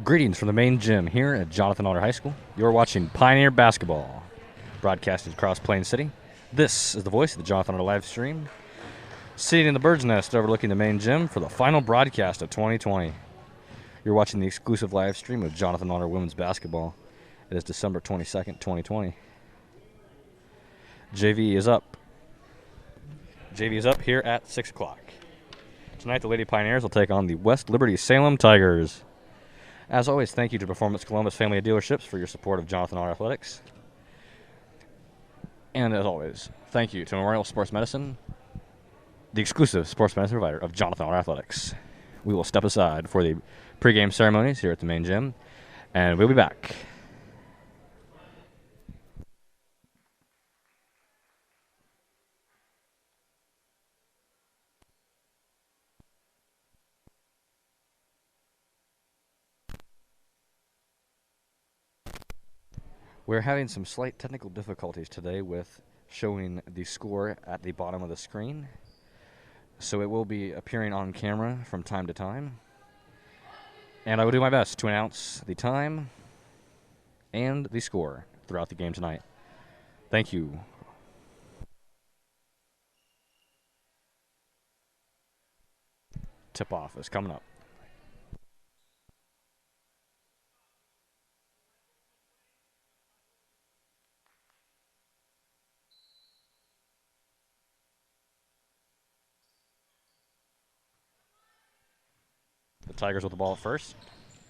Greetings from the main gym here at Jonathan Honor High School. You're watching Pioneer Basketball, broadcasted across Plain City. This is the voice of the Jonathan Honor live stream, sitting in the bird's nest overlooking the main gym for the final broadcast of 2020. You're watching the exclusive live stream of Jonathan Honor Women's Basketball. It is December 22nd, 2020. JV is up. JV is up here at 6 o'clock. Tonight, the Lady Pioneers will take on the West Liberty Salem Tigers. As always, thank you to Performance Columbus Family of Dealerships for your support of Jonathan Honor Athletics. And as always, thank you to Memorial Sports Medicine, the exclusive sports medicine provider of Jonathan Honor Athletics. We will step aside for the pregame ceremonies here at the main gym, and we'll be back. We're having some slight technical difficulties today with showing the score at the bottom of the screen, so it will be appearing on camera from time to time. And I will do my best to announce the time and the score throughout the game tonight. Thank you. Tip-off is coming up. The Tigers with the ball at first,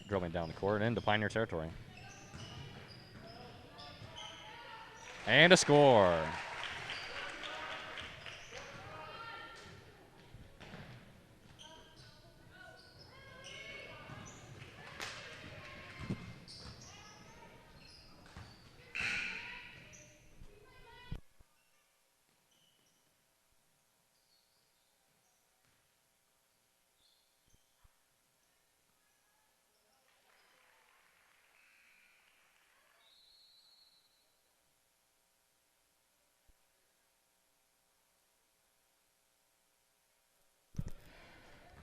dribbling down the court into Pioneer territory. And a score.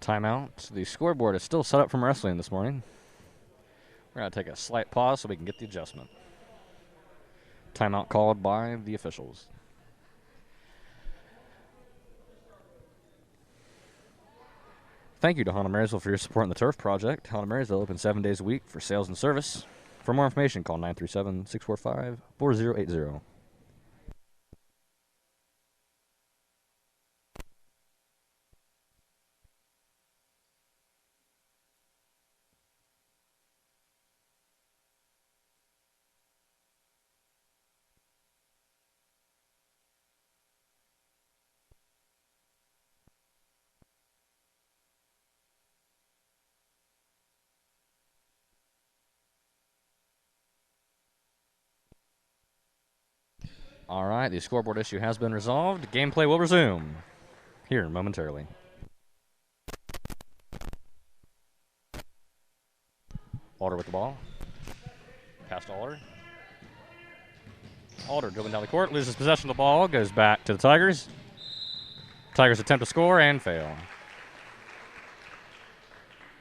Timeout. The scoreboard is still set up from wrestling this morning. We're going to take a slight pause so we can get the adjustment. Timeout called by the officials. Thank you to Honda Marysville for your support in the Turf Project. Honda Marysville open 7 days a week for sales and service. For more information, call 937-645-4080. All right, the scoreboard issue has been resolved. Gameplay will resume here momentarily. Alder with the ball. Pass to Alder. Alder dribbling down the court, loses possession of the ball, goes back to the Tigers. Tigers attempt to score and fail.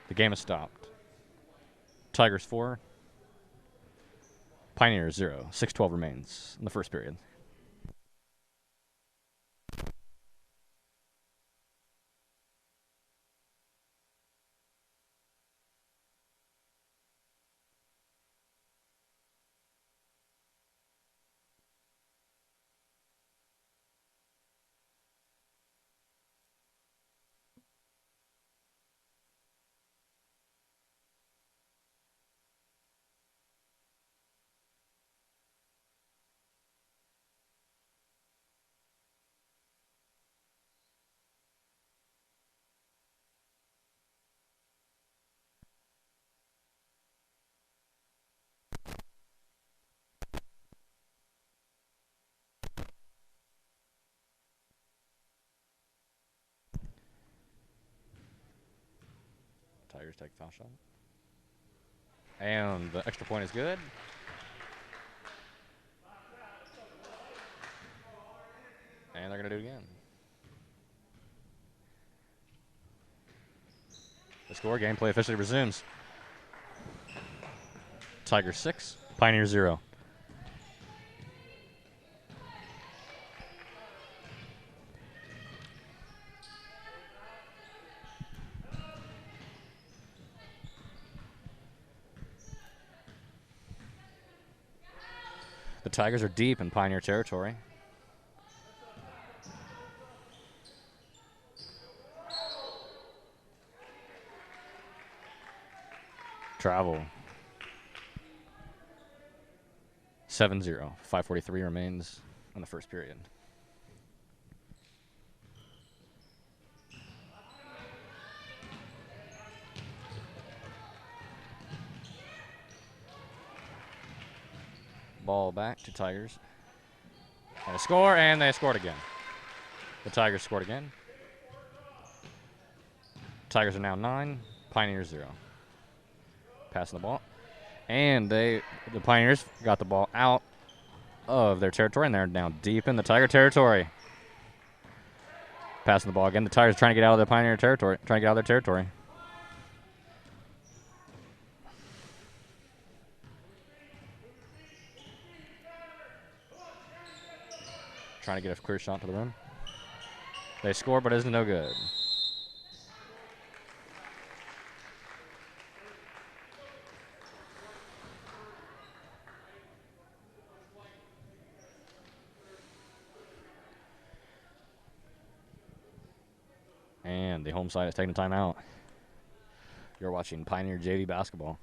The game is stopped. Tigers 4. Pioneers 0. 6:12 remains in the first period. Tigers take a foul shot. And the extra point is good. And they're going to do it again. The score, gameplay officially resumes. Tigers 6, Pioneers 0. The Tigers are deep in Pioneer territory. Travel. 7-0. 5:43 remains in the first period. Ball back to Tigers. And they score, and they scored again. The Tigers scored again. Tigers are now 9, Pioneers 0. Passing the ball. And the Pioneers got the ball out of their territory, and they're now deep in the Tiger territory. Passing the ball again. The Tigers trying to get out of the Pioneer territory, trying to get out of their territory. Trying to get a clear shot to the rim. They score, but it isn't no good. And the home side is taking a timeout. You're watching Pioneer JV basketball.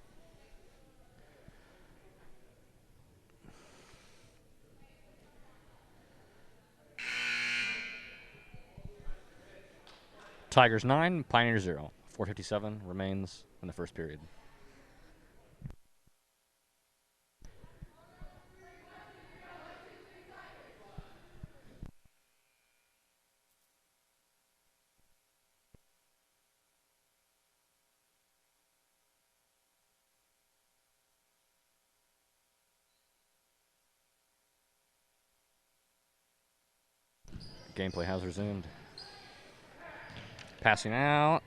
Tigers 9, Pioneers 0. 4:57 remains in the first period. Gameplay has resumed. Passing out.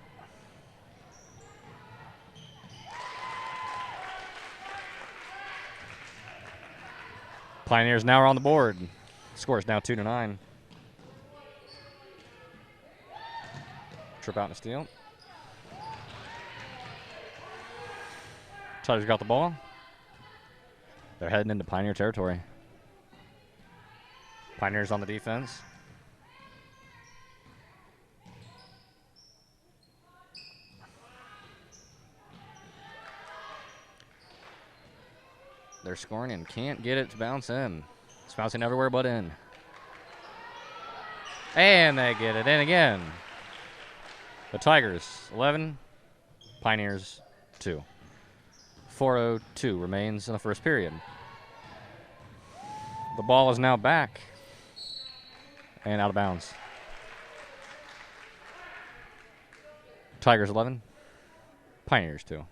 Pioneers now are on the board. Score is now 2-9. Trip out and steal. Tigers got the ball. They're heading into Pioneer territory. Pioneers on the defense. They're scoring and can't get it to bounce in. It's bouncing everywhere but in. And they get it in again. The Tigers 11, Pioneers 2. 4:02 remains in the first period. The ball is now back and out of bounds. Tigers 11, Pioneers 2.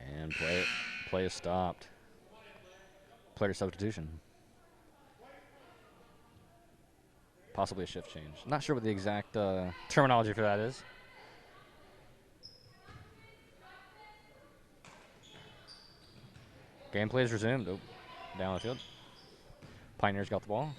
And play is stopped. Player substitution. Possibly a shift change. Not sure what the exact terminology for that is. Gameplay is resumed. Oh, down the field. Pioneers got the ball.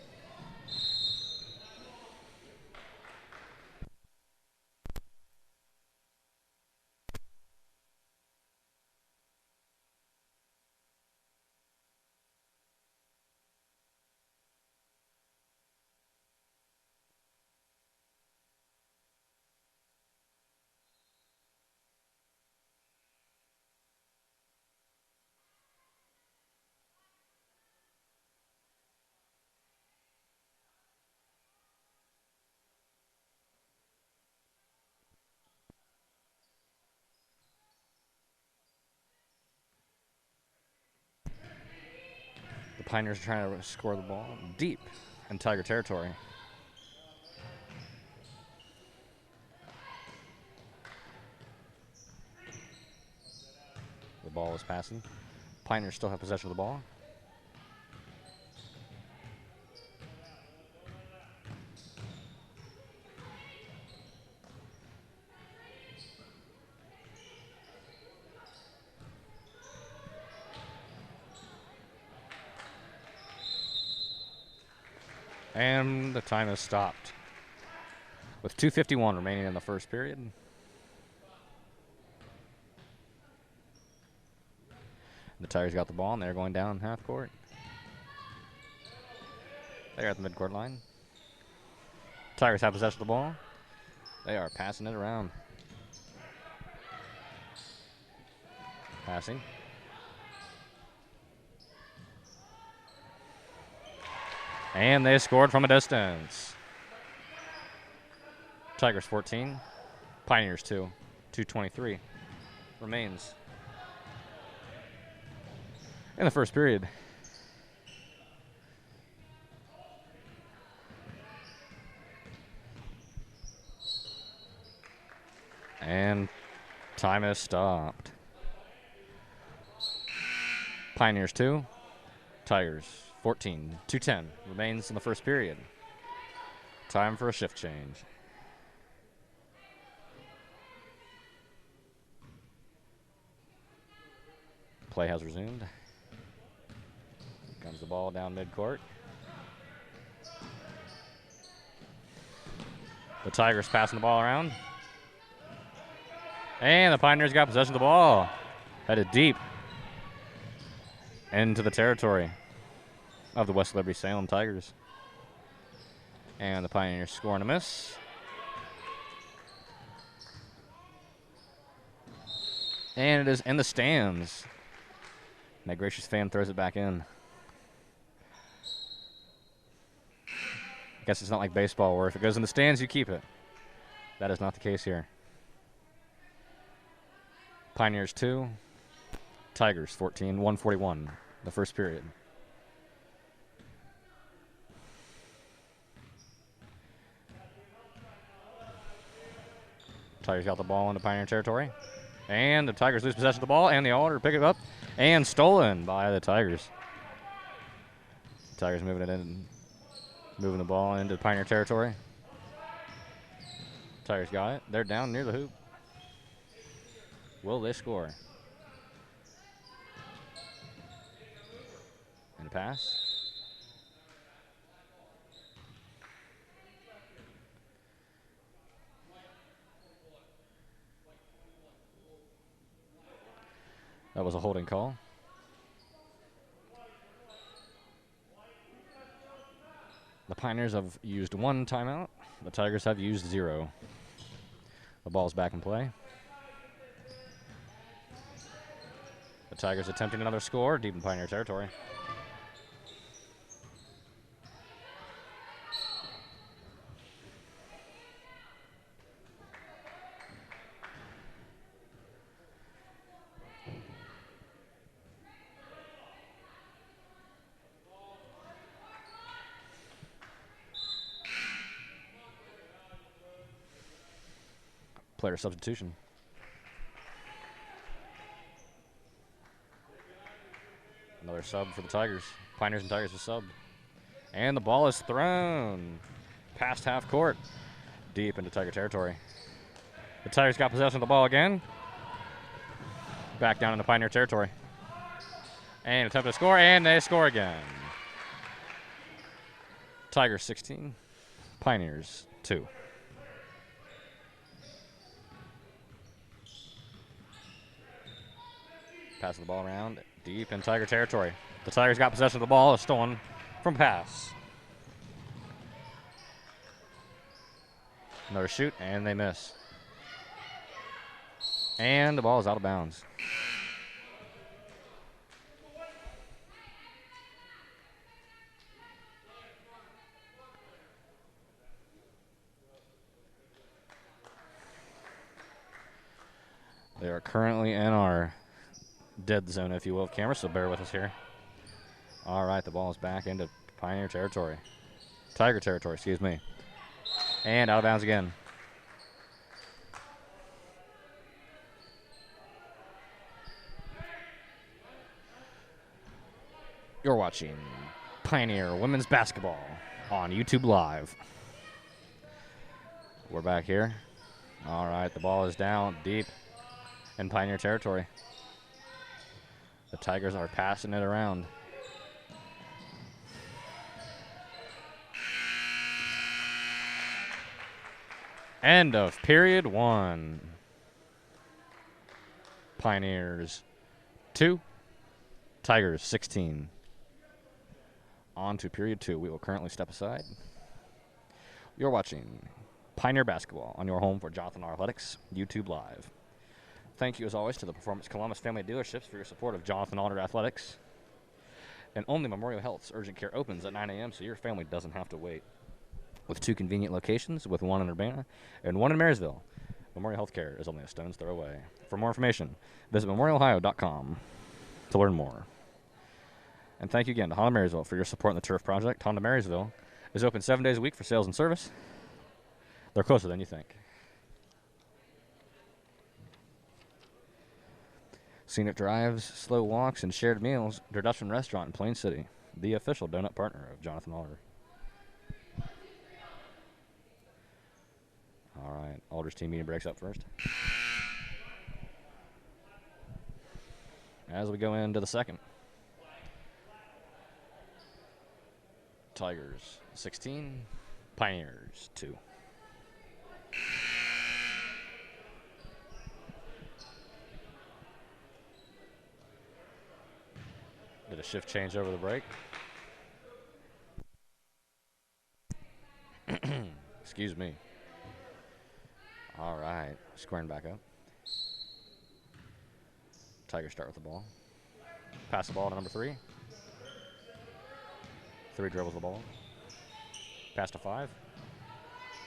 The Pioneers are trying to score the ball deep in Tiger territory. ball was passing. Pioneers still have possession of the ball. And the time has stopped with 2:51 remaining in the first period. The Tigers got the ball, and they're going down half court. They're at the midcourt line. Tigers have possession of the ball. They are passing it around. Passing. And they scored from a distance. Tigers 14. Pioneers 2. 2:23 remains in the first period. And time has stopped. Pioneers 2. Tigers 14. 2:10 remains in the first period. Time for a shift change. Play has resumed. Comes the ball down midcourt. The Tigers passing the ball around. And the Pioneers got possession of the ball. Headed deep into the territory of the West Liberty Salem Tigers. And the Pioneers score and a miss. And it is in the stands. That gracious fan throws it back in. I guess it's not like baseball where if it goes in the stands, you keep it. That is not the case here. Pioneers 2, Tigers 14, 1:41, the first period. Tigers got the ball into Pioneer territory. And the Tigers lose possession of the ball, and the Alder pick it up, and stolen by the Tigers. Tigers moving it in, moving the ball into Pioneer territory. Tigers got it. They're down near the hoop. Will they score? And a pass. That was a holding call. The Pioneers have used 1 timeout. The Tigers have used 0. The ball's back in play. The Tigers attempting another score deep in Pioneer territory. Player substitution. Another sub for the Tigers. Pioneers and Tigers are subbed. And the ball is thrown past half court, deep into Tiger territory. The Tigers got possession of the ball again. Back down into Pioneer territory. And attempt to score, and they score again. Tigers 16, Pioneers 2. Passing the ball around deep in Tiger territory. The Tigers got possession of the ball. It's stolen from pass. Another shoot, and they miss. And the ball is out of bounds. They are currently in our dead zone, if you will, of camera, so bear with us here. All right, the ball is back into Pioneer territory. Tiger territory, excuse me. And out of bounds again. You're watching Pioneer Women's Basketball on YouTube Live. We're back here. All right, the ball is down deep in Pioneer territory. The Tigers are passing it around. End of period 1. Pioneers 2, Tigers 16. On to period 2. We will currently step aside. You're watching Pioneer Basketball on your home for Jonathan R. Athletics, YouTube Live. Thank you, as always, to the Performance Columbus family of dealerships for your support of Jonathan R. Athletics. And only Memorial Health's urgent care opens at 9 a.m., so your family doesn't have to wait. With 2 convenient locations, with 1 in Urbana and 1 in Marysville, Memorial Healthcare is only a stone's throw away. For more information, visit memorialohio.com to learn more. And thank you again to Honda Marysville for your support in the Turf Project. Honda Marysville is open 7 days a week for sales and service. They're closer than you think. Scenic drives, slow walks, and shared meals. Their Dutchman Restaurant in Plain City, the official donut partner of Jonathan Alder. All right, Alder's team meeting breaks up first. As we go into the second. Tigers 16, Pioneers 2. Did a shift change over the break? Excuse me. All right, squaring back up. Tigers start with the ball. Pass the ball to number 3. 3 dribbles the ball. Pass to 5.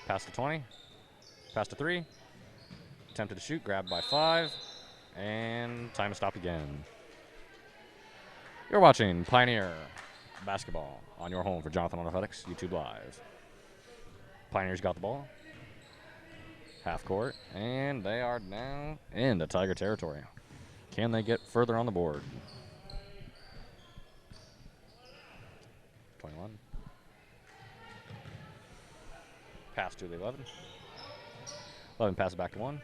Pass to 20. Pass to 3. Attempted to shoot, grabbed by 5. And time to stop again. You're watching Pioneer Basketball on your home for Jonathan Athletics, YouTube Live. Pioneers got the ball. Half court, and they are now into Tiger territory. Can they get further on the board? 21. Pass to the 11. 11 passes back to 1.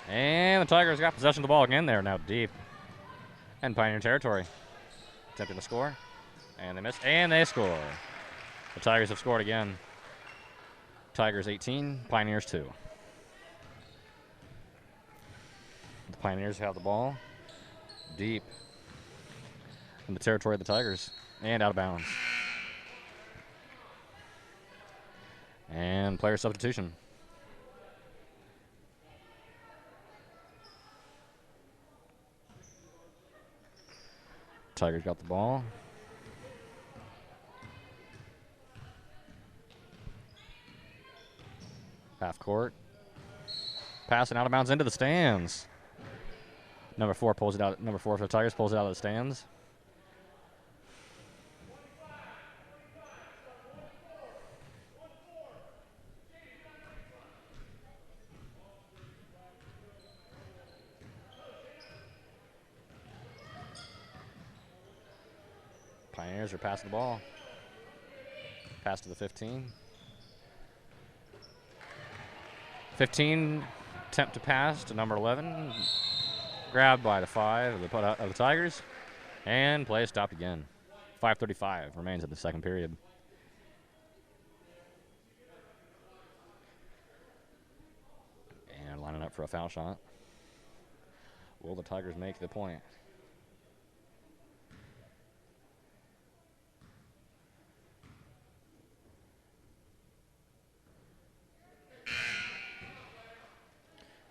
And the Tigers got possession of the ball again. They're now deep in Pioneer territory. Attempting to score. And they missed. And they score. The Tigers have scored again. Tigers 18, Pioneers 2. The Pioneers have the ball deep in the territory of the Tigers and out of bounds. And player substitution. Tigers got the ball. Half court. Passing out of bounds into the stands. Number 4 pulls it out. Number 4 for the Tigers pulls it out of the stands. Pioneers are passing the ball. Pass to the 15. 15, attempt to pass to number 11. Grabbed by the 5 of the Tigers. And play stopped again. 5:35 remains in the second period. And lining up for a foul shot. Will the Tigers make the point?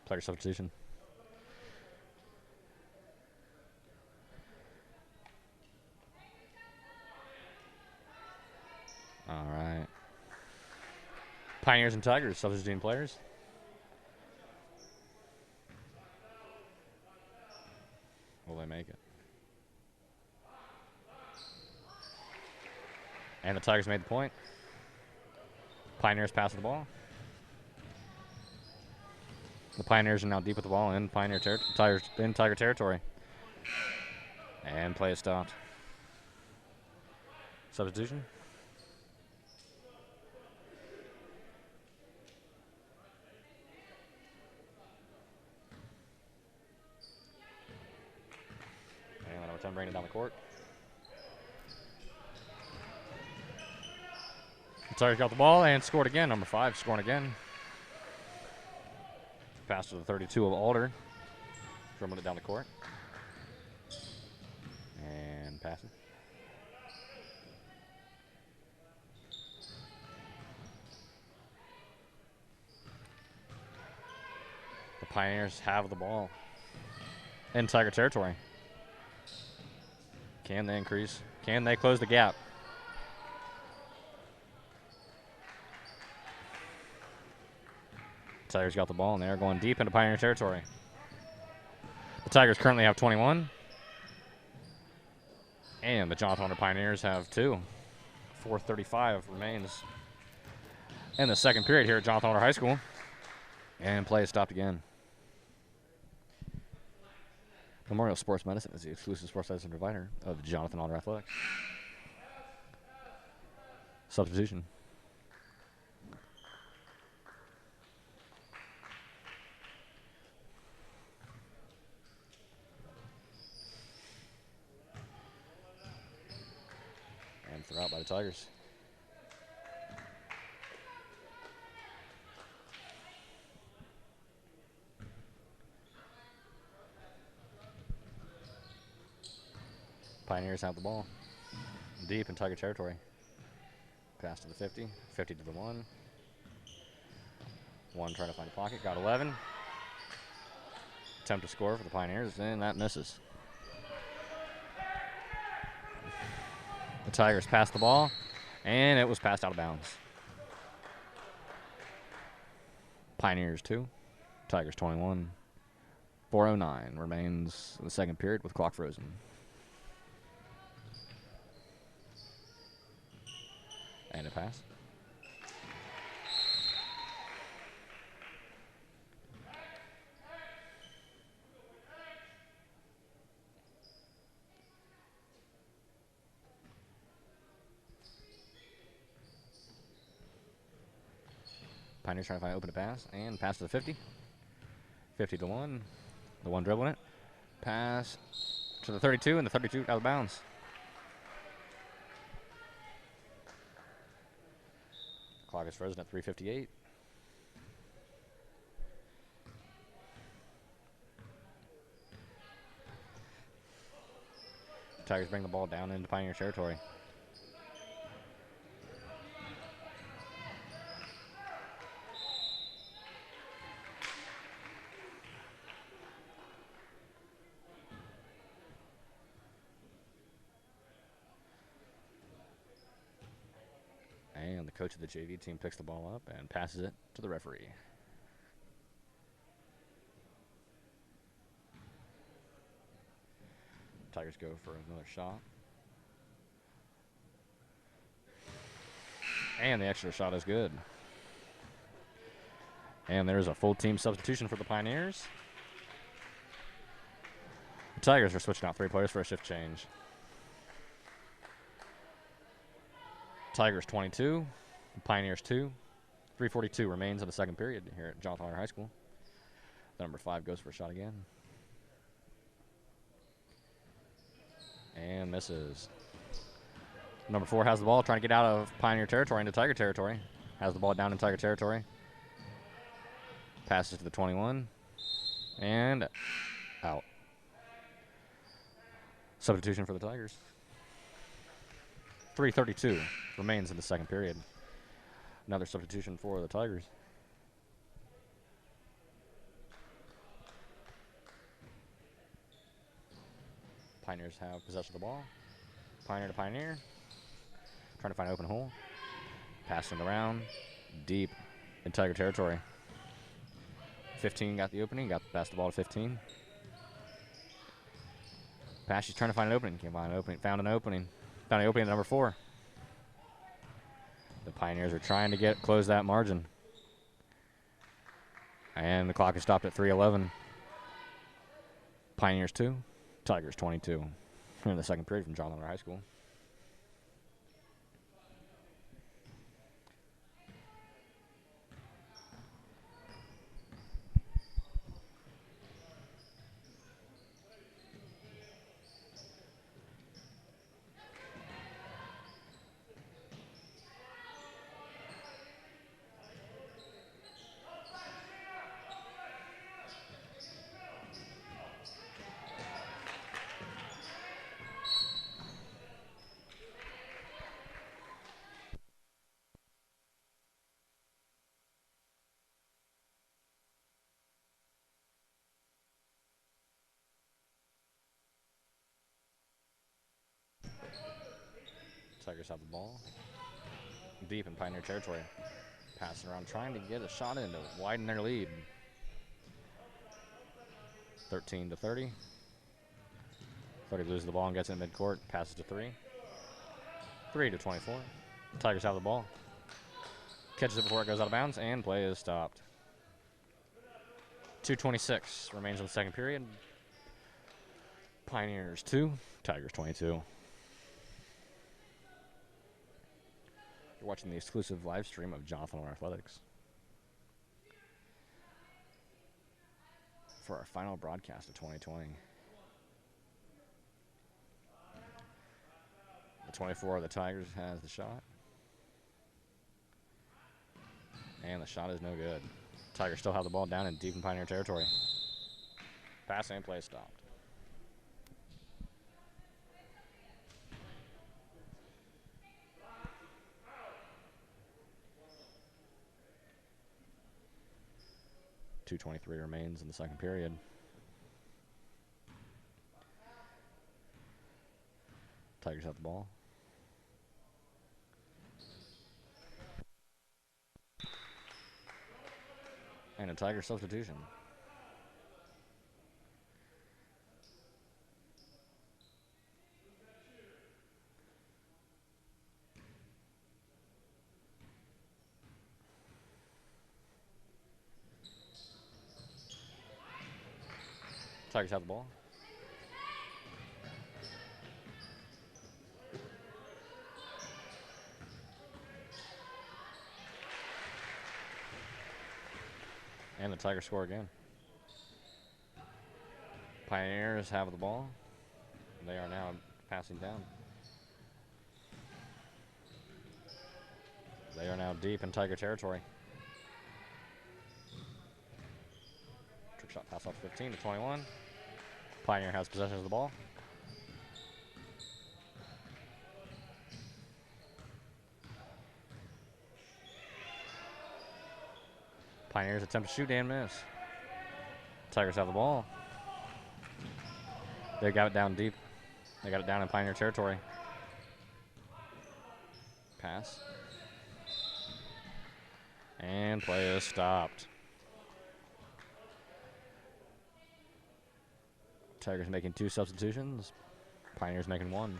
Player substitution. All right. Pioneers and Tigers substituting players. Will they make it? And the Tigers made the point. Pioneers pass the ball. The Pioneers are now deep with the ball in Tiger territory. And play is stopped. Substitution. And number 10 bringing it down the court. The Tigers got the ball and scored again. Number 5 scoring again. Pass to the 32 of Alder. Dribbling it down the court. And passing. The Pioneers have the ball in Tiger territory. Can they increase? Can they close the gap? Tigers got the ball, and they're going deep into Pioneer territory. The Tigers currently have 21. And the Jonathan Hunter Pioneers have 2. 4:35 remains in the second period here at Jonathan Hunter High School. And play is stopped again. Memorial Sports Medicine is the exclusive sports medicine provider of Jonathan Hunter Athletics. Substitution. And throw out by the Tigers. Pioneers have the ball deep in Tiger territory. Pass to the 50, 50 to the 1. 1 trying to find a pocket, got 11. Attempt to score for the Pioneers, and that misses. The Tigers passed the ball, and it was passed out of bounds. Pioneers 2, Tigers 21. 4:09 remains in the second period with clock frozen. And a pass. Pioneers trying to find open to pass, and pass to the 50. 50 to 1. The 1 dribbling it. Pass to the 32, and the 32 out of bounds. Clock is frozen at 3:58. Tigers bring the ball down into Pioneer territory. And the coach of the JV team picks the ball up and passes it to the referee. Tigers go for another shot. And the extra shot is good. And there's a full team substitution for the Pioneers. The Tigers are switching out 3 players for a shift change. Tigers 22, Pioneers 2. 3:42 remains in the second period here at Jonathan Hunter High School. The number 5 goes for a shot again. And misses. Number 4 has the ball, trying to get out of Pioneer territory into Tiger territory. Has the ball down in Tiger territory. Passes to the 21. And out. Substitution for the Tigers. 3:32 remains in the second period. Another substitution for the Tigers. Pioneers have possession of the ball. Pioneer to Pioneer. Trying to find an open hole. Passing it around. Deep in Tiger territory. 15 got the opening. Got past the ball to 15. Pass, she's trying to find an opening. Can't find an opening. Found an opening. Found an opening at number 4. The Pioneers are trying to close that margin. And the clock is stopped at 3:11. Pioneers 2, Tigers 22. Here in the second period from Jonathan High School. Tigers have the ball. Deep in Pioneer territory. Passing around, trying to get a shot in to widen their lead. 13-30. 30 loses the ball and gets it in midcourt. Passes to 3. 3-24. Tigers have the ball. Catches it before it goes out of bounds, and play is stopped. 2:26 remains in the second period. Pioneers 2, Tigers 22. You're watching the exclusive live stream of Jonathan Athletics for our final broadcast of 2020. The 24 of the Tigers has the shot. And the shot is no good. Tigers still have the ball down and deep in Pioneer territory. Pass and play stopped. .223 remains in the second period. Tigers have the ball. And a Tiger substitution. Tigers have the ball. And the Tigers score again. Pioneers have the ball. They are now passing down. They are now deep in Tiger territory. Trick shot pass off 15-21. Pioneer has possession of the ball. Pioneers attempt to shoot and miss. Tigers have the ball. They got it down deep. They got it down in Pioneer territory. Pass. And play is stopped. Tigers making 2 substitutions. Pioneers making 1.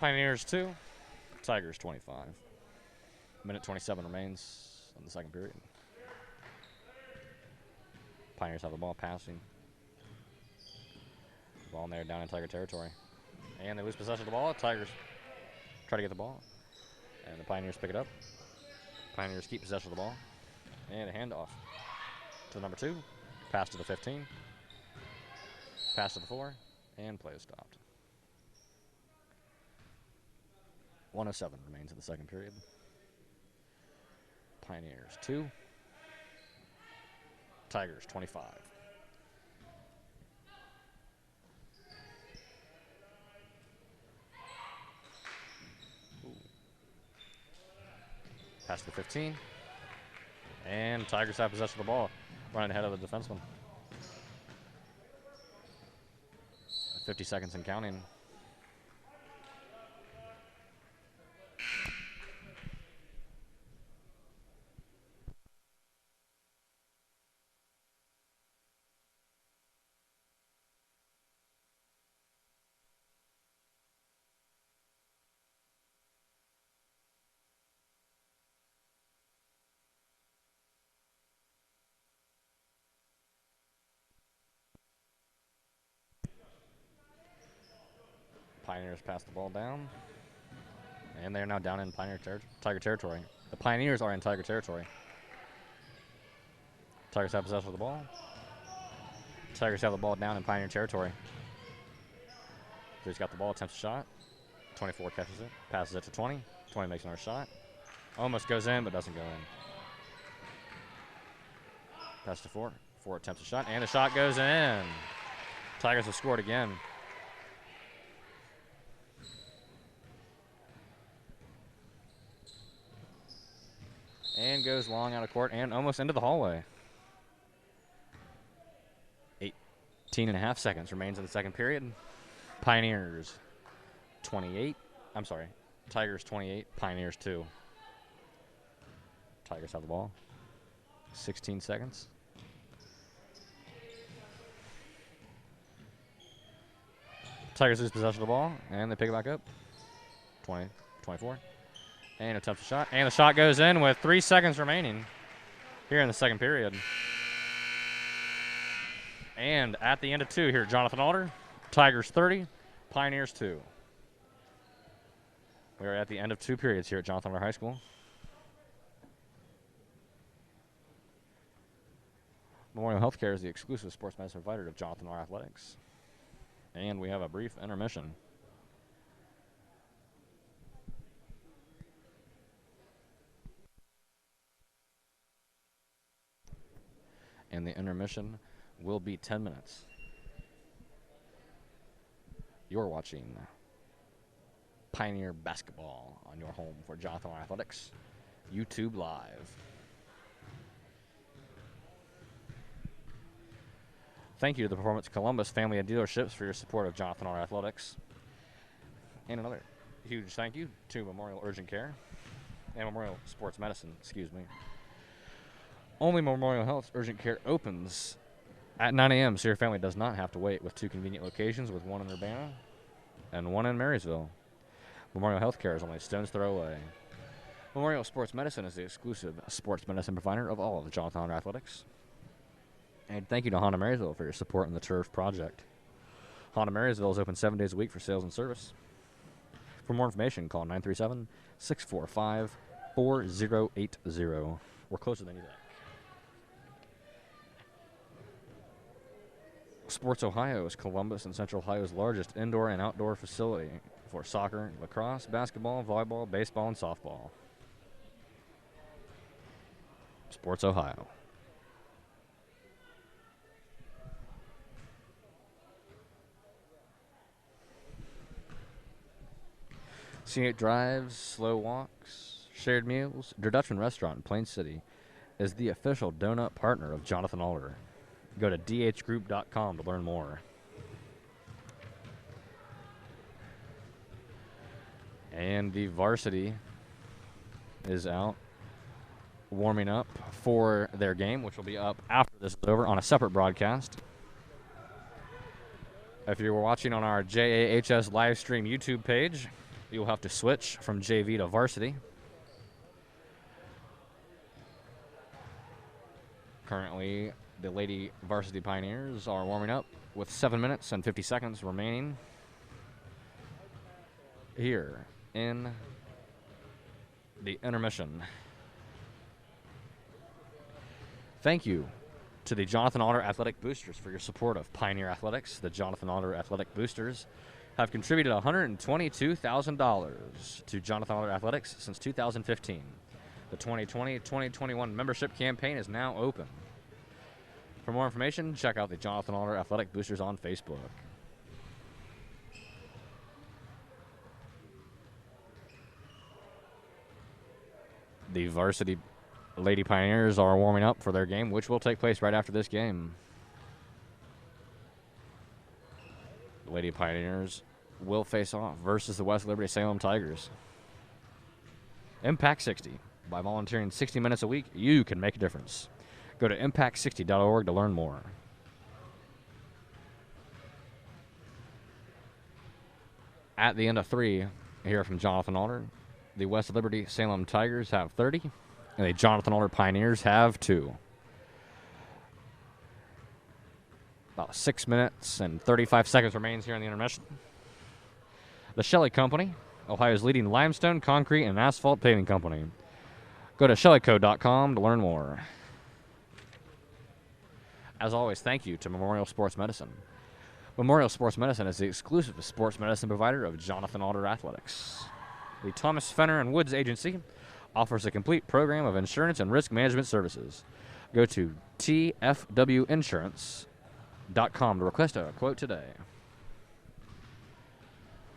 Pioneers 2. Tigers 25. Minute 27 remains in the second period. Pioneers have the ball passing. Ball in there down in Tiger territory. And they lose possession of the ball. Tigers try to get the ball. And the Pioneers pick it up. Pioneers keep possession of the ball. And a handoff to the number 2. Pass to the 15. Pass to the 4. And play is stopped. 1:07 remains in the second period. Pioneers 2. Tigers 25. Ooh. Pass to the 15. And Tigers have possession of the ball. Running ahead of the defenseman. 50 seconds and counting. Pioneers pass the ball down. And they're now down in Tiger territory. The Pioneers are in Tiger territory. Tigers have possession of the ball. Tigers have the ball down in Pioneer territory. He's got the ball, attempts a shot. 24 catches it, passes it to 20. 20 makes another shot. Almost goes in, but doesn't go in. Pass to 4. 4 attempts a shot, and the shot goes in. Tigers have scored again. And goes long out of court and almost into the hallway. 18.5 seconds remains in the second period. Pioneers 28. I'm sorry. Tigers 28, Pioneers 2. Tigers have the ball. 16 seconds. Tigers lose possession of the ball, and they pick it back up. 20, 24. And attempts a shot. And the shot goes in with 3 seconds remaining here in the second period. And at the end of 2 here, Jonathan Alder. Tigers 30, Pioneers 2. We are at the end of 2 periods here at Jonathan Alder High School. Memorial Healthcare is the exclusive sports medicine provider of Jonathan Alder Athletics. And we have a brief intermission. And the intermission will be 10 minutes. You're watching Pioneer Basketball on your home for Jonathan Alder Athletics, YouTube Live. Thank you to the Performance Columbus family of dealerships for your support of Jonathan Alder Athletics. And another huge thank you to Memorial Urgent Care and Memorial Sports Medicine, Only Memorial Health Urgent Care opens at 9 a.m., so your family does not have to wait, with 2 convenient locations, with 1 in Urbana and 1 in Marysville. Memorial Health Care is only a stone's throw away. Memorial Sports Medicine is the exclusive sports medicine provider of all of the Jonathan Alder Athletics. And thank you to Honda Marysville for your support in the Turf Project. Honda Marysville is open 7 days a week for sales and service. For more information, call 937-645-4080. We're closer than you think. Sports Ohio is Columbus and Central Ohio's largest indoor and outdoor facility for soccer, lacrosse, basketball, volleyball, baseball, and softball. Sports Ohio. Scenic drives, slow walks, shared meals. Der Dutchman Restaurant in Plain City is the official donut partner of Jonathan Alder. Go to dhgroup.com to learn more. And the varsity is out warming up for their game, which will be up after this is over on a separate broadcast. If you're watching on our JAHS live stream YouTube page, you'll have to switch from JV to varsity. Currently, the Lady Varsity Pioneers are warming up with 7 minutes and 50 seconds remaining here in the intermission. Thank you to the Jonathan Alder Athletic Boosters for your support of Pioneer Athletics. The Jonathan Alder Athletic Boosters have contributed $122,000 to Jonathan Alder Athletics since 2015. The 2020-2021 membership campaign is now open. For more information, check out the Jonathan Alder Athletic Boosters on Facebook. The varsity Lady Pioneers are warming up for their game, which will take place right after this game. The Lady Pioneers will face off versus the West Liberty Salem Tigers. Impact 60. By volunteering 60 minutes a week, you can make a difference. Go to impact60.org to learn more. At the end of 3, here from Jonathan Alder, the West Liberty Salem Tigers have 30, and the Jonathan Alder Pioneers have 2. About 6 minutes and 35 seconds remains here in the intermission. The Shelley Company, Ohio's leading limestone, concrete, and asphalt paving company. Go to shelleyco.com to learn more. As always, thank you to Memorial Sports Medicine. Memorial Sports Medicine is the exclusive sports medicine provider of Jonathan Alder Athletics. The Thomas Fenner and Woods Agency offers a complete program of insurance and risk management services. Go to tfwinsurance.com to request a quote today.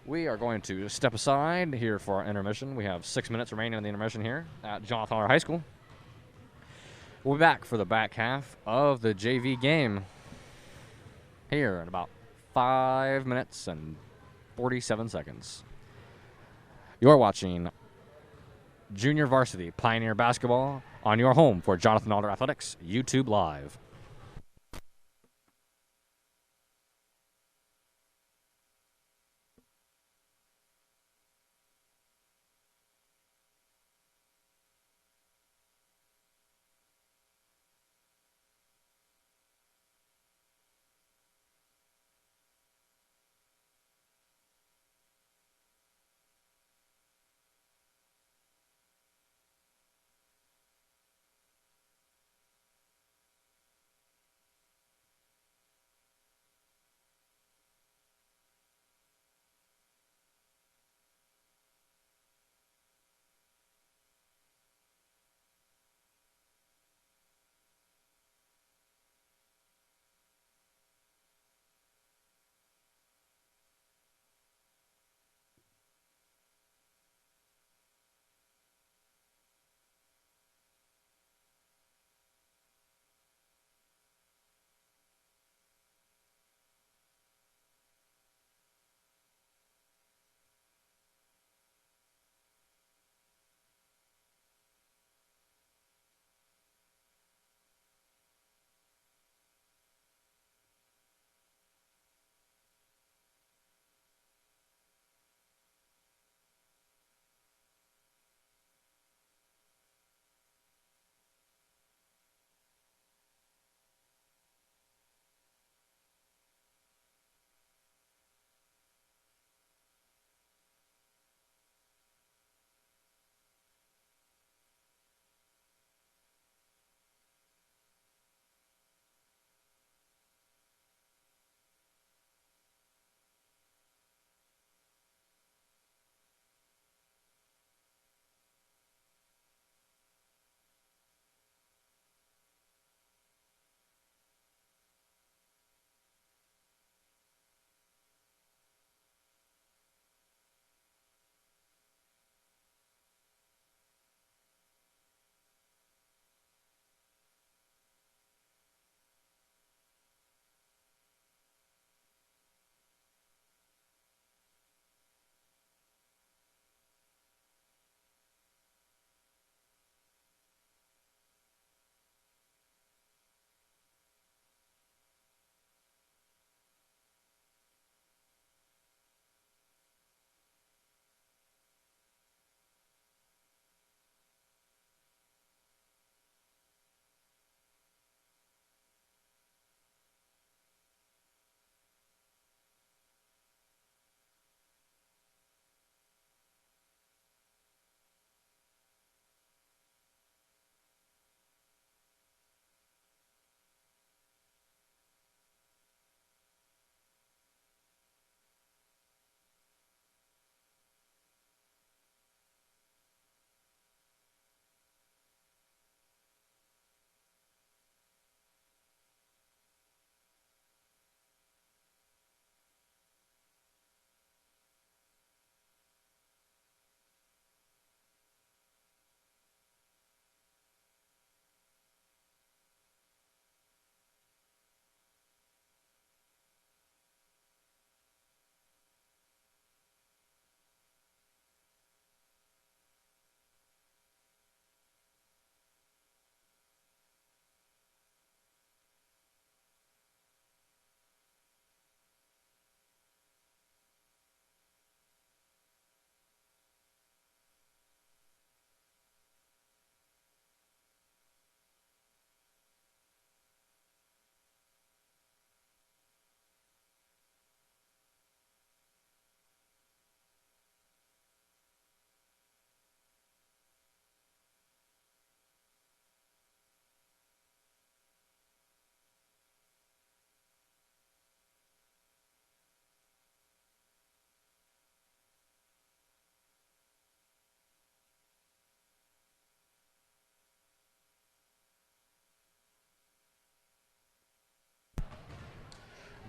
We are going to step aside here for our intermission. We have 6 minutes remaining in the intermission here at Jonathan Alder High School. We'll be back for the back half of the JV game here in about 5 minutes and 47 seconds. You're watching Junior Varsity Pioneer Basketball on your home for Jonathan Alder Athletics, YouTube Live.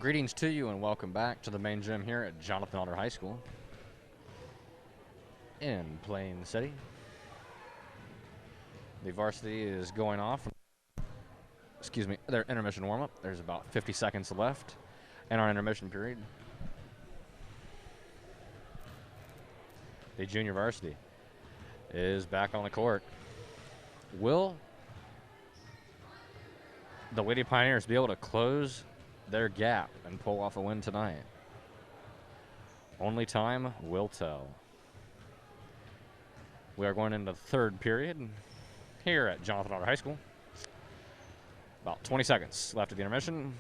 Greetings to you and welcome back to the main gym here at Jonathan Alder High School in Plain City. The varsity is going off. Their intermission warm-up. There's about 50 seconds left in our intermission period. The junior varsity is back on the court. Will the Lady Pioneers be able to close their gap and pull off a win tonight? Only time will tell. We are going into the third period here at Jonathan Alder High School. About 20 seconds left of the intermission,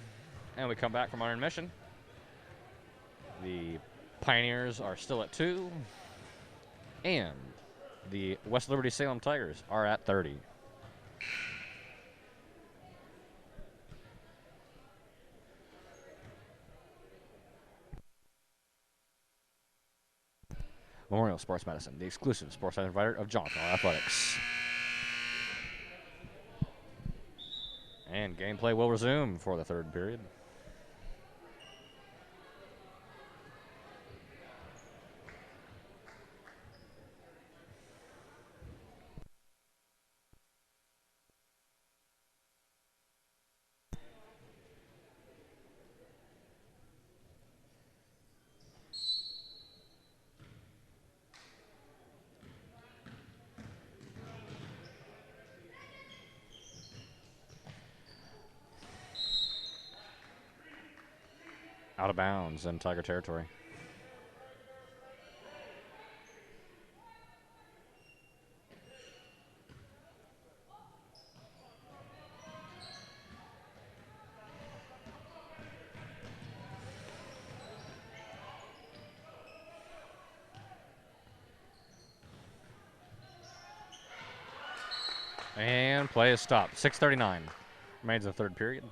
and we come back from our intermission. The Pioneers are still at 2, and the West Liberty Salem Tigers are at 30. Memorial Sports Medicine, the exclusive sports center provider of Jonathan Alder Athletics. And gameplay will resume for the third period. Out of bounds in Tiger territory. And play is stopped. 6:39 remains in the third period.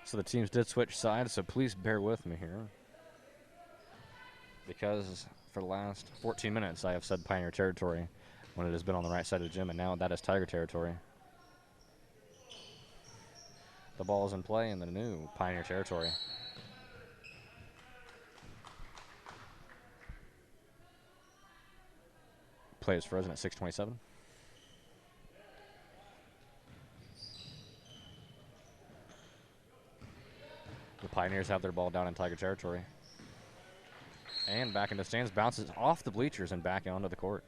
So the teams did switch sides, so please bear with me here. Because for the last 14 minutes, I have said Pioneer territory when it has been on the right side of the gym, and now that is Tiger territory. The ball is in play in the new Pioneer territory. Play is frozen at 6:27. The Pioneers have their ball down in Tiger territory. And back into stands, bounces off the bleachers and back onto the court.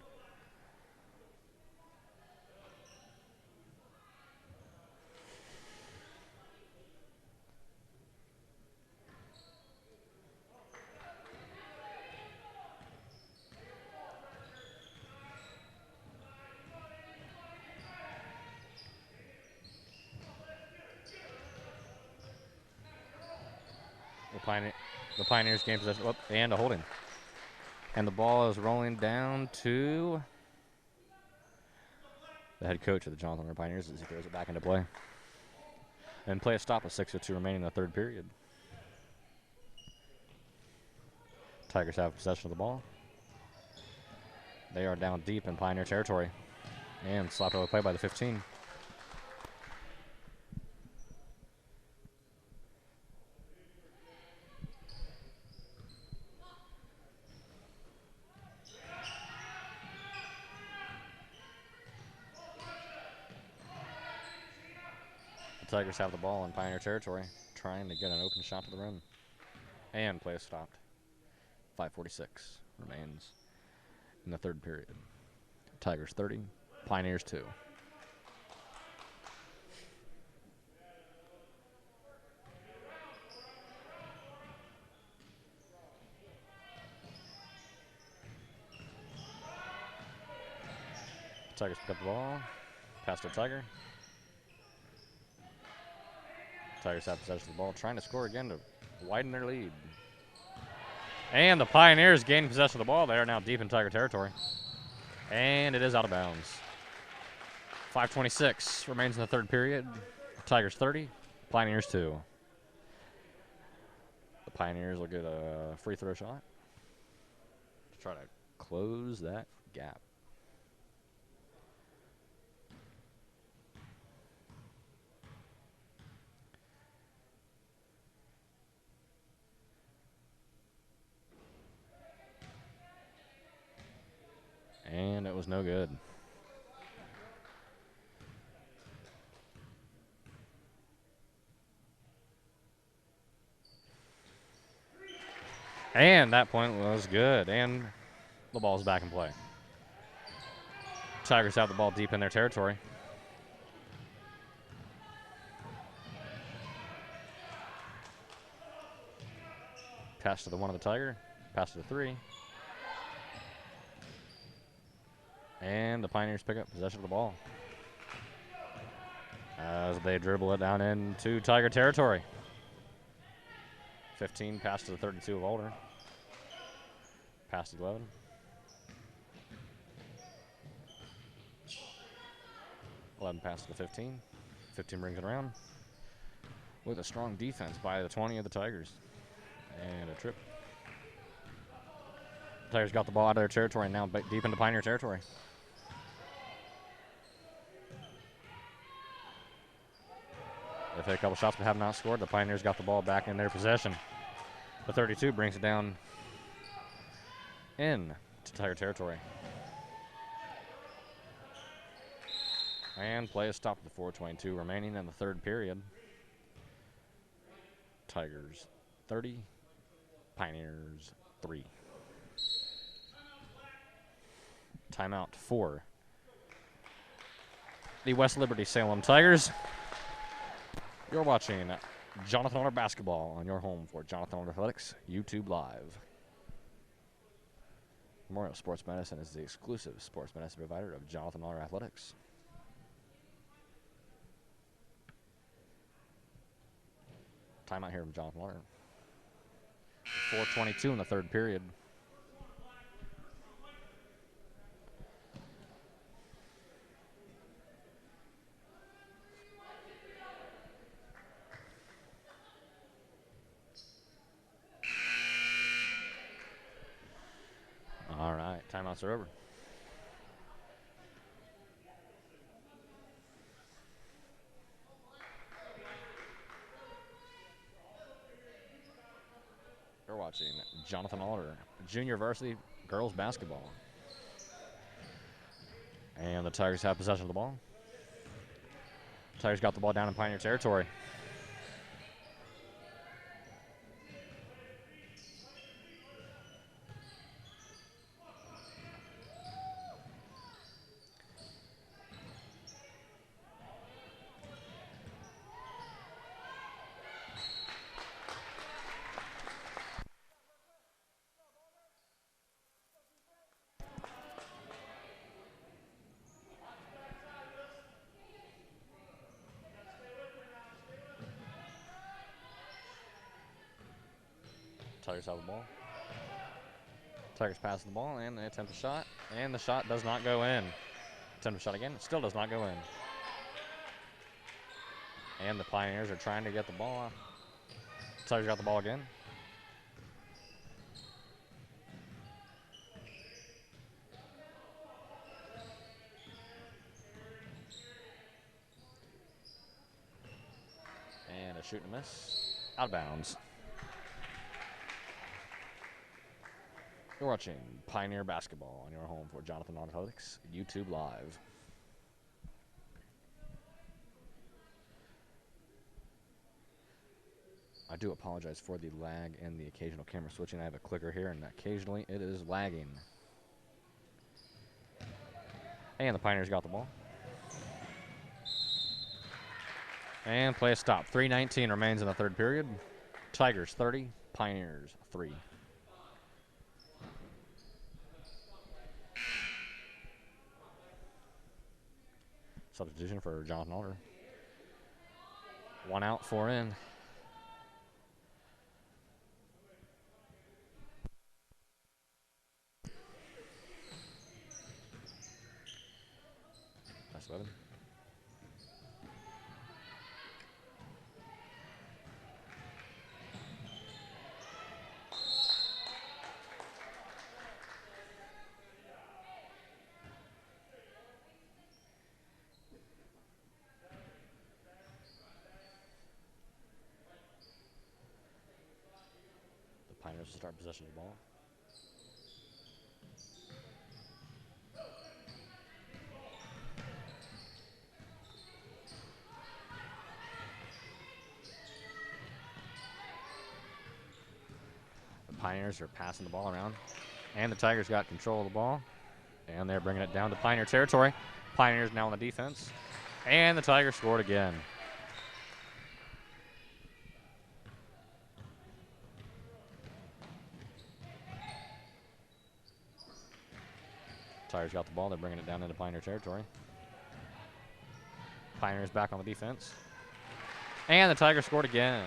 The Pioneers game possession, and a holding. And the ball is rolling down to the head coach of the Jonathan Alder Pioneers as he throws it back into play. And play a stop with 6:02 remaining in the third period. Tigers have possession of the ball. They are down deep in Pioneer territory. And slapped over play by the 15. The Tigers have the ball in Pioneer territory, trying to get an open shot to the rim. And play is stopped. 5:46 remains in the third period. Tigers 30, Pioneers 2. Tigers pick up the ball, pass to Tiger. Tigers have possession of the ball, trying to score again to widen their lead. And the Pioneers gain possession of the ball. They are now deep in Tiger territory. And it is out of bounds. 5:26 remains in the third period. Tigers 30, Pioneers 2. The Pioneers will get a free throw shot to try to close that gap. was no good. And that point was good. And the ball's back in play. Tigers have the ball deep in their territory. Pass to the one of the Tiger. Pass to the 3. And the Pioneers pick up possession of the ball as they dribble it down into Tiger territory. 15, pass to the 32 of Alder. Pass to 11. Pass to the 15. 15 brings it around with a strong defense by the 20 of the Tigers. And a trip. The Tigers got the ball out of their territory and now deep into Pioneer territory. They've hit a couple shots but have not scored. The Pioneers got the ball back in their possession. The 32 brings it down in to Tiger territory. And play is stopped with 4:22 remaining in the third period. Tigers 30, Pioneers 3. Timeout for the West Liberty Salem Tigers. You're watching Jonathan Alder Basketball on your home for Jonathan Alder Athletics YouTube Live. Memorial Sports Medicine is the exclusive sports medicine provider of Jonathan Alder Athletics. Timeout here from Jonathan Alder. 4:22 in the third period. All right, timeouts are over. You're watching Jonathan Alder, junior varsity girls basketball. And the Tigers have possession of the ball. Tigers got the ball down in Pioneer territory. Tigers have the ball. Tigers pass the ball and they attempt a shot. And the shot does not go in. Attempt a shot again. It still does not go in. And the Pioneers are trying to get the ball. Tigers got the ball again. And a shoot and a miss. Out of bounds. You're watching Pioneer Basketball on your home for Jonathan Alder Athletics YouTube Live. I do apologize for the lag and the occasional camera switching. I have a clicker here, and occasionally it is lagging. And the Pioneers got the ball. And play is stopped. 3:19 remains in the third period. Tigers 30, Pioneers 3. Substitution for Jonathan Alder. 1 out, 4 in. That's 11. Pioneers will start possession of the ball. Pioneers are passing the ball around. And the Tigers got control of the ball. And they're bringing it down to Pioneer territory. Pioneers now on the defense. And the Tigers scored again. Tigers got the ball. They're bringing it down into Pioneer territory. Pioneers back on the defense. And the Tigers scored again.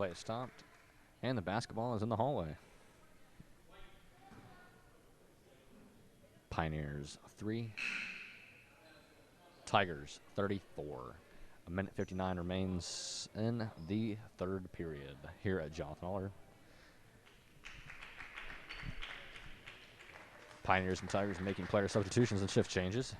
Play is stopped. And the basketball is in the hallway. Pioneers 3. Tigers 34. A minute 59 remains in the third period here at Jonathan Aller. Pioneers and Tigers making player substitutions and shift changes.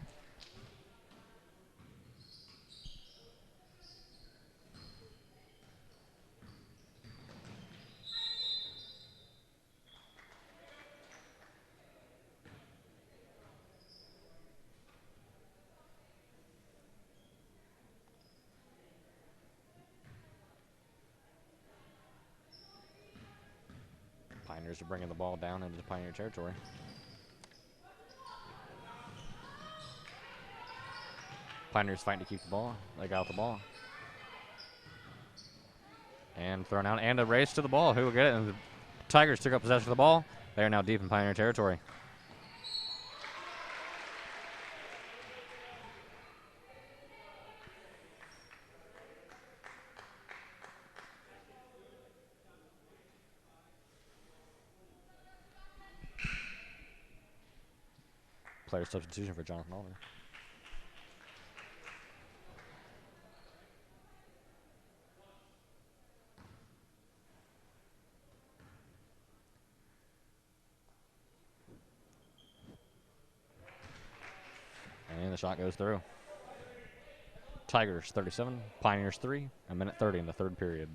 Pioneers are bringing the ball down into Pioneer territory. Pioneers fighting to keep the ball. They got the ball. And thrown out. And a race to the ball. Who will get it? And the Tigers took up possession of the ball. They are now deep in Pioneer territory. Player substitution for Jonathan Aller. And the shot goes through. Tigers 37, Pioneers 3, a minute 30 in the third period.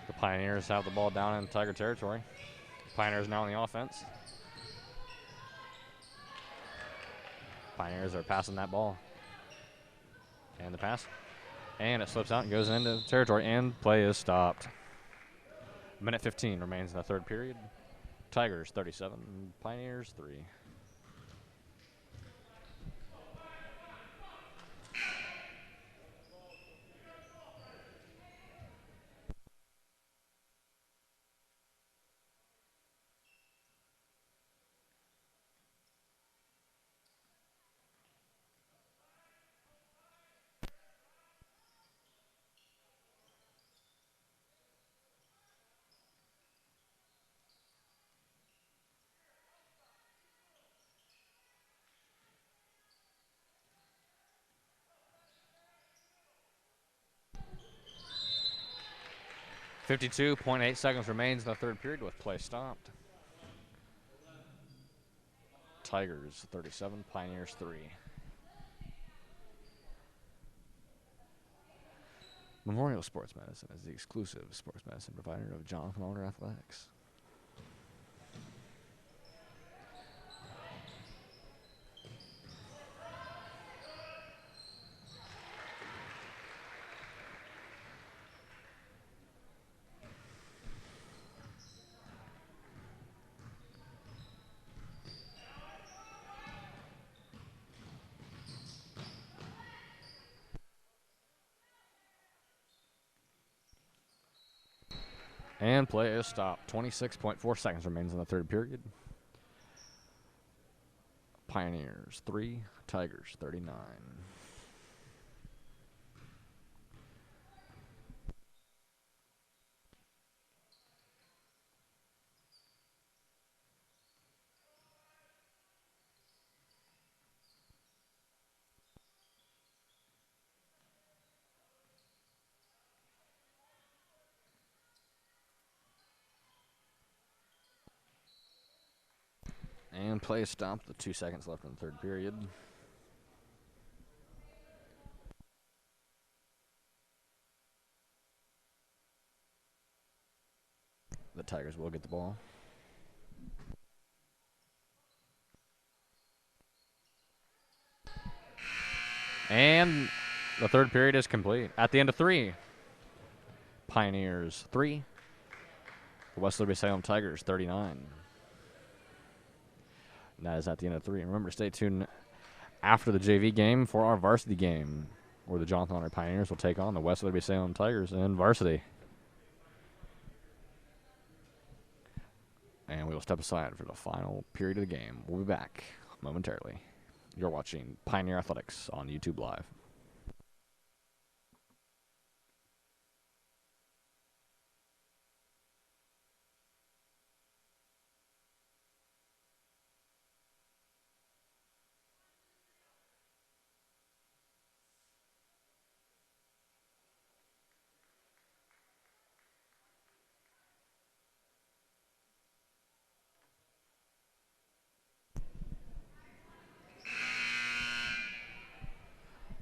The Pioneers have the ball down in Tiger territory. Pioneers now on the offense. Pioneers are passing that ball. And the pass. And it slips out and goes into territory, and play is stopped. Minute 15 remains in the third period. Tigers 37, Pioneers 3. .8 seconds remains in the third period with play stopped. Tigers 37, Pioneers 3. Memorial Sports Medicine is the exclusive sports medicine provider of Jonathan Aller Athletics. And play is stopped. 26.4 seconds remains in the third period. Pioneers 3, Tigers 39. And play stopped with 2 seconds left in the third period. The Tigers will get the ball. And the third period is complete. At the end of 3, Pioneers 3, the West Liberty Salem Tigers 39. And that is at the end of 3. And remember, stay tuned after the JV game for our varsity game, where the Jonathan Honor Pioneers will take on the West Liberty Salem Tigers in varsity. And we will step aside for the final period of the game. We'll be back momentarily. You're watching Pioneer Athletics on YouTube Live.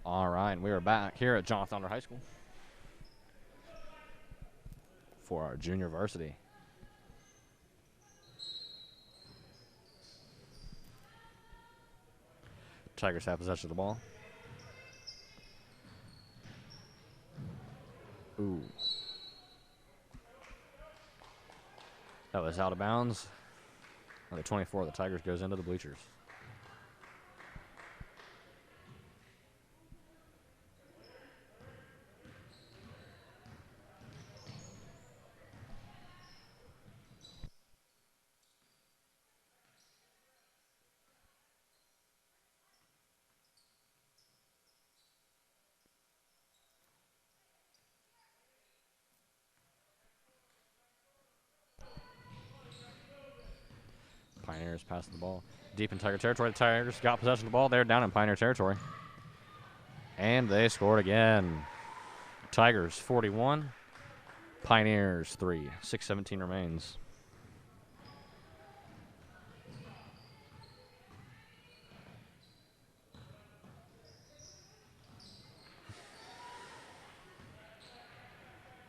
All right, we are back here at Jonathan Honor High School for our junior varsity. Tigers have possession of the ball. Ooh. That was out of bounds. Number 24 of the Tigers goes into the bleachers. Pioneers passing the ball deep in Tiger territory. The Tigers got possession of the ball. They're down in Pioneer territory. And they scored again. Tigers 41. Pioneers 3. 6:17 remains.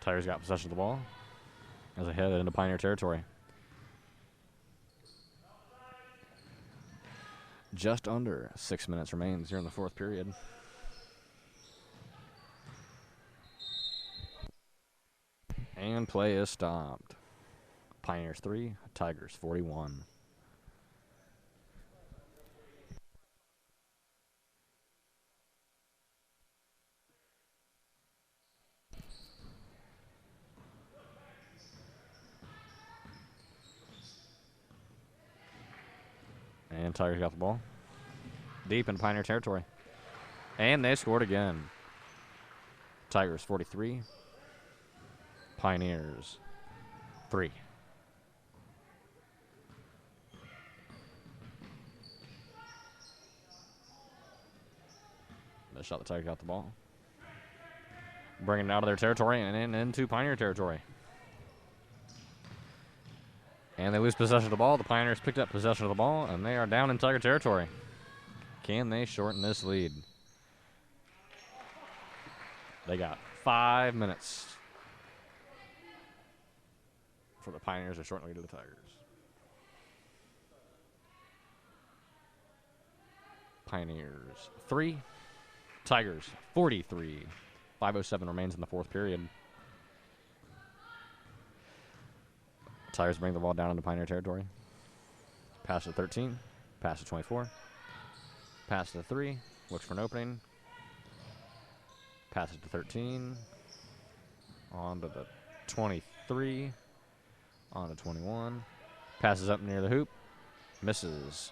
Tigers got possession of the ball as they head into Pioneer territory. Just under 6 minutes remains here in the fourth period. And play is stopped. Pioneers 3, Tigers 41. And Tigers got the ball deep in Pioneer territory. And they scored again. Tigers 43. Pioneers 3. The shot the Tigers got the ball. Bringing it out of their territory and into Pioneer territory. And they lose possession of the ball. The Pioneers picked up possession of the ball, and they are down in Tiger territory. Can they shorten this lead? They got 5 minutes for the Pioneers to shorten the lead to the Tigers. Pioneers 3, Tigers 43. 5:07 remains in the fourth period. Tigers bring the ball down into Pioneer territory. Pass to 13. Pass to 24. Pass to 3. Looks for an opening. Pass it to 13. On to the 23. On to 21. Passes up near the hoop. Misses.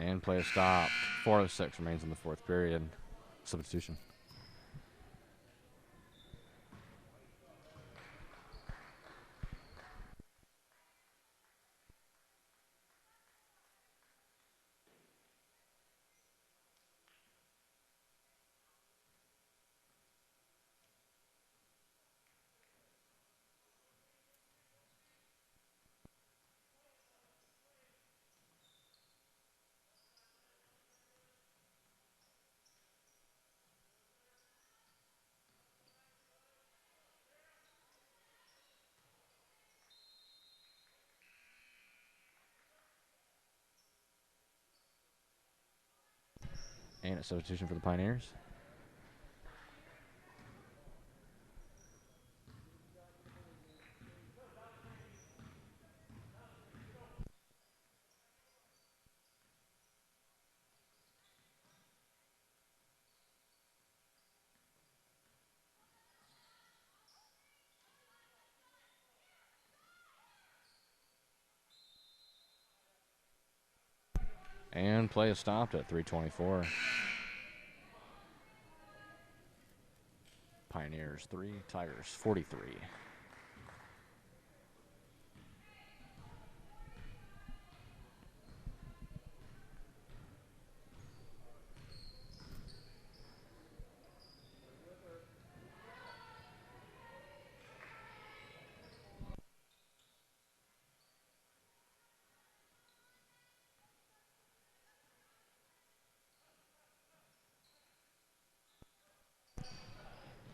And play is stopped. 4:06 remains in the fourth period. Substitution. And a substitution for the Pioneers. And play is stopped at 3:24. Pioneers 3, Tigers 43.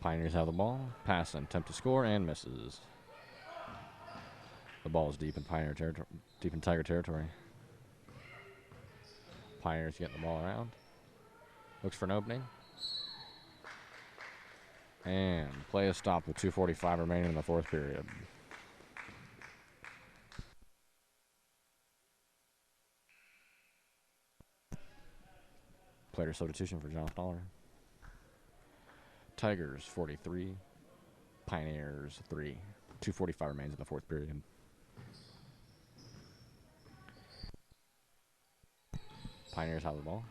Pioneers have the ball. Pass and attempt to score and misses. The ball is deep in Pioneer territory, deep in Tiger territory. Pioneers getting the ball around. Looks for an opening. And play is stopped with 2:45 remaining in the fourth period. Player substitution for Jonathan Dollar. Tigers 43. Pioneers 3. 2:45 remains in the fourth period. Pioneers have the ball.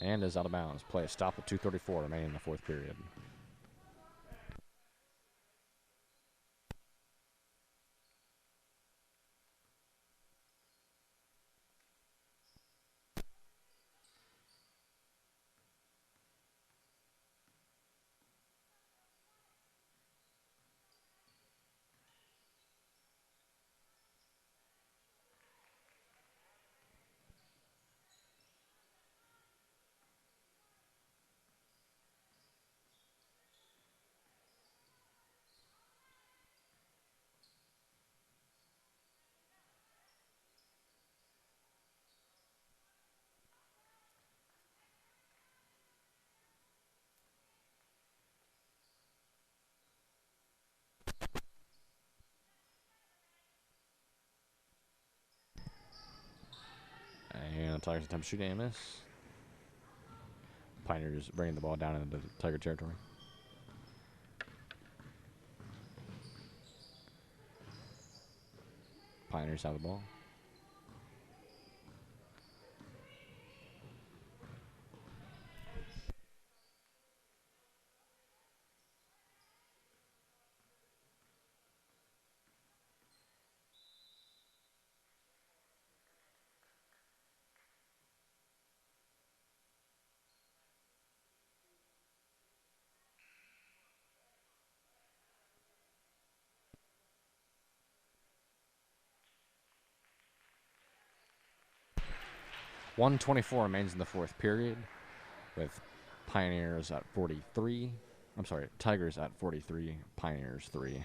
And is out of bounds. Play is stopped with 2:34 remaining in the fourth period. And the Tigers attempt to shoot and miss. Pioneers bringing the ball down into Tiger territory. Pioneers have the ball. .124 remains in the fourth period with Pioneers at 43. I'm sorry, Tigers at 43, Pioneers 3.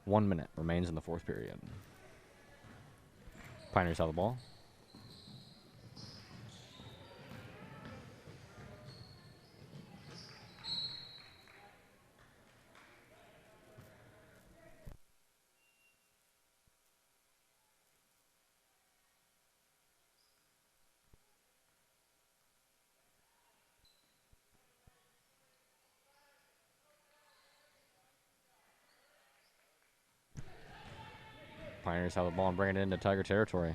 1 minute remains in the fourth period. Pioneers have the ball. Pioneers have the ball and bring it into Tiger territory.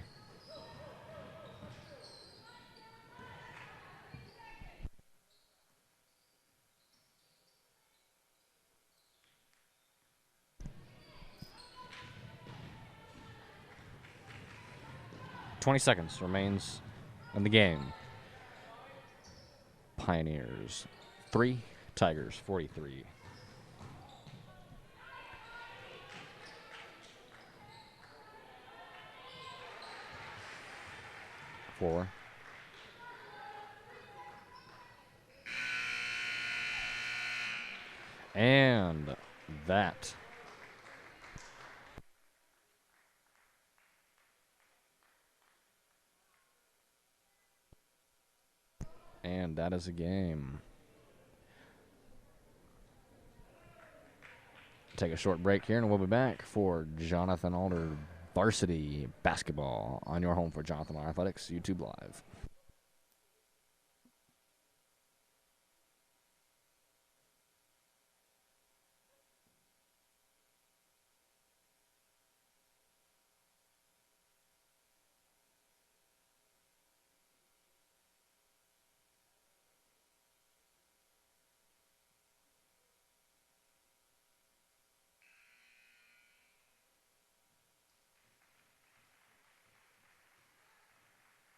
.20 seconds remains in the game. Pioneers 3, Tigers 43. Four. And that is a game. Take a short break here, and we'll be back for Jonathan Alder varsity basketball on your home for Jonathan Alder Athletics YouTube Live.